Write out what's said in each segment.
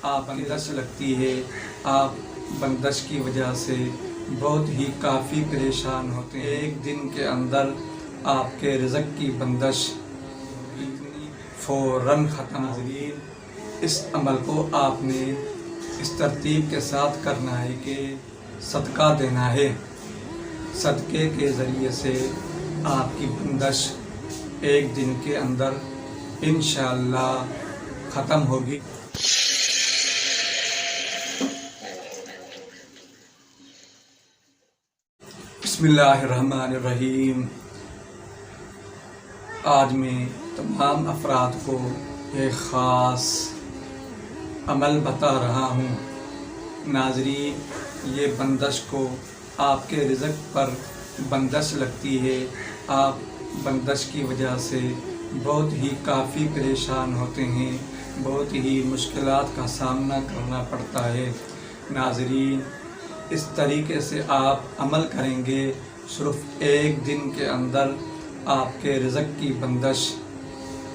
آپ بندش لگتی ہے، آپ بندش کی وجہ سے بہت ہی کافی پریشان ہوتے ہیں۔ ایک دن کے اندر آپ کے رزق کی بندش فوراً ختم ہوگی۔ اس عمل کو آپ نے اس ترتیب کے ساتھ کرنا ہے کہ صدقہ دینا ہے۔ صدقے کے ذریعے سے آپ کی بندش ایک دن کے اندر انشاءاللہ ختم ہوگی۔ بسم اللہ الرحمن الرحیم۔ آج میں تمام افراد کو ایک خاص عمل بتا رہا ہوں۔ ناظرین، یہ بندش کو آپ کے رزق پر بندش لگتی ہے، آپ بندش کی وجہ سے بہت ہی کافی پریشان ہوتے ہیں، بہت ہی مشکلات کا سامنا کرنا پڑتا ہے۔ ناظرین، اس طریقے سے آپ عمل کریں گے، صرف ایک دن کے اندر آپ کے رزق کی بندش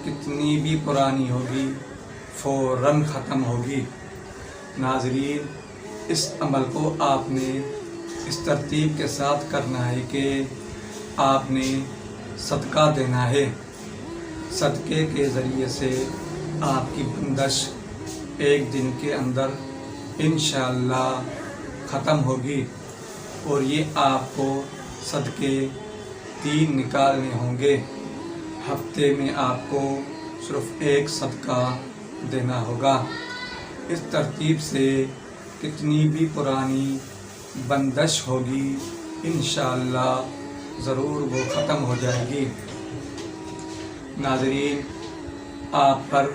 کتنی بھی پرانی ہوگی فوراً ختم ہوگی۔ ناظرین، اس عمل کو آپ نے اس ترتیب کے ساتھ کرنا ہے کہ آپ نے صدقہ دینا ہے۔ صدقے کے ذریعے سے آپ کی بندش ایک دن کے اندر انشاءاللہ ختم ہوگی، اور یہ آپ کو صدقے 3 نکالنے ہوں گے۔ ہفتے میں آپ کو صرف ایک صدقہ دینا ہوگا۔ اس ترتیب سے کتنی بھی پرانی بندش ہوگی انشاءاللہ ضرور وہ ختم ہو جائے گی۔ ناظرین، آپ پر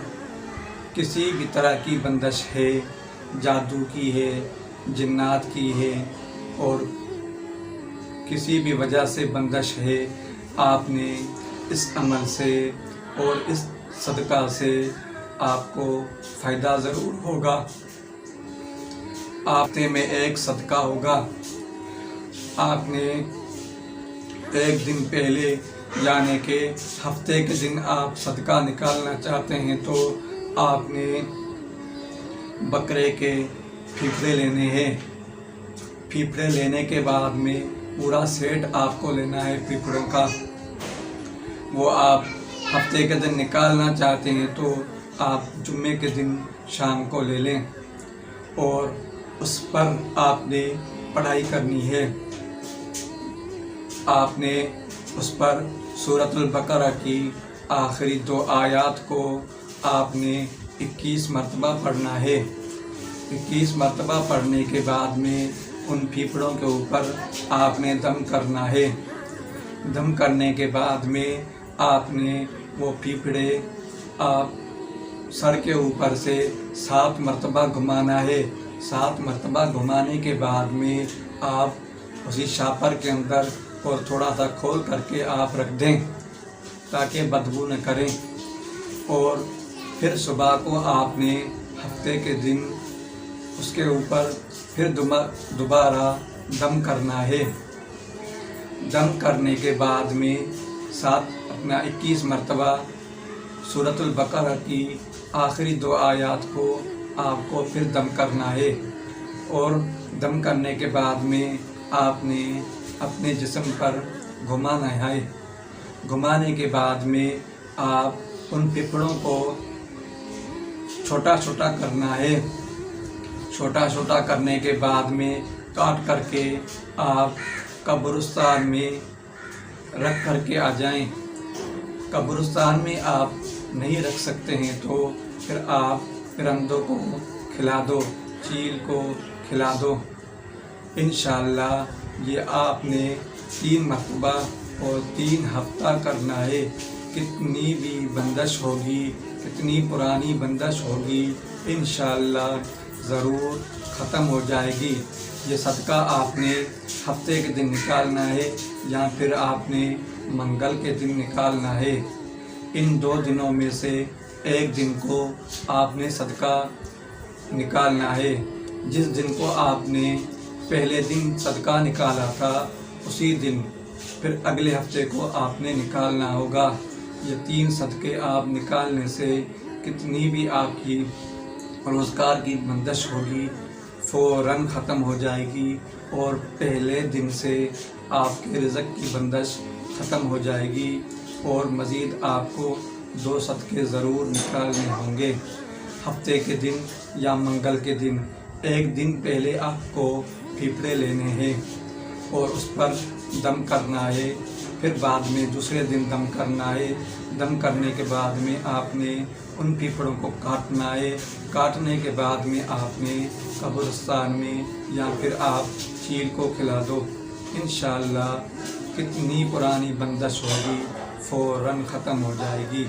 کسی بھی طرح کی بندش ہے، جادو کی ہے، جنات کی ہے، اور کسی بھی وجہ سے بندش ہے، آپ نے اس عمل سے اور اس صدقہ سے آپ کو فائدہ ضرور ہوگا۔ ہفتے میں ایک صدقہ ہوگا۔ آپ نے ایک دن پہلے، یعنی کہ ہفتے کے دن آپ صدقہ نکالنا چاہتے ہیں تو آپ نے بکرے کے پھیپھڑے لینے ہیں۔ پھیپھڑے لینے کے بعد میں پورا سیٹ آپ کو لینا ہے پھیپھڑوں کا۔ وہ آپ ہفتے کے دن نکالنا چاہتے ہیں تو آپ جمعے کے دن شام کو لے لیں، اور اس پر آپ نے پڑھائی کرنی ہے۔ آپ نے اس پر سورۃ البقرہ کی آخری 2 آیات کو آپ نے 21 مرتبہ پڑھنا ہے۔ 21 مرتبہ پڑھنے کے بعد میں ان پھیپھڑوں کے اوپر آپ نے دم کرنا ہے۔ دم کرنے کے بعد میں آپ نے وہ پھیپھڑے آپ سر کے اوپر سے 7 مرتبہ گھمانا ہے۔ 7 مرتبہ گھمانے کے بعد میں آپ اسی شاپر کے اندر اور تھوڑا سا کھول کر کے آپ رکھ دیں تاکہ بدبو نہ کریں، اور پھر صبح کو آپ نے ہفتے کے دن اس کے اوپر پھر دوبارہ دم کرنا ہے۔ دم کرنے کے بعد میں 21 مرتبہ سورۃ البقرہ کی آخری 2 آیات کو آپ کو پھر دم کرنا ہے، اور دم کرنے کے بعد میں آپ نے اپنے جسم پر گھمانا ہے۔ گھمانے کے بعد میں آپ ان پھیپھڑوں کو چھوٹا چھوٹا کرنا ہے۔ چھوٹا چھوٹا کرنے کے بعد میں کاٹ کر کے آپ قبرستان میں رکھ کر کے آ جائیں۔ قبرستان میں آپ نہیں رکھ سکتے ہیں تو پھر آپ پرندوں کو کھلا دو، چیل کو کھلا دو۔ انشاءاللہ یہ آپ نے 3 مرتبہ اور 3 ہفتہ کرنا ہے۔ کتنی بھی بندش ہوگی، کتنی پرانی بندش ہوگی، انشاءاللہ ضرور ختم ہو جائے گی۔ یہ صدقہ آپ نے ہفتے کے دن نکالنا ہے یا پھر آپ نے منگل کے دن نکالنا ہے۔ ان 2 دنوں میں سے ایک دن کو آپ نے صدقہ نکالنا ہے۔ جس دن کو آپ نے پہلے دن صدقہ نکالا تھا اسی دن پھر اگلے ہفتے کو آپ نے نکالنا ہوگا۔ یہ 3 صدقے آپ نکالنے سے کتنی بھی آپ کی روزگار کی بندش ہوگی فوراً ختم ہو جائے گی، اور پہلے دن سے آپ کے رزق کی بندش ختم ہو جائے گی، اور مزید آپ کو 2 صدقے ضرور نکالنے ہوں گے۔ ہفتے کے دن یا منگل کے دن 1 دن پہلے آپ کو پھیپھڑے لینے ہیں اور اس پر دم کرنا ہے، پھر بعد میں دوسرے دن دم کرنا ہے۔ دم کرنے کے بعد میں آپ نے ان پھیپھڑوں کو کاٹنا ہے، کاٹنے کے بعد میں آپ نے قبرستان میں یا پھر آپ چیل کو کھلا دو، انشاءاللہ کتنی پرانی بندش ہوگی فوراً ختم ہو جائے گی۔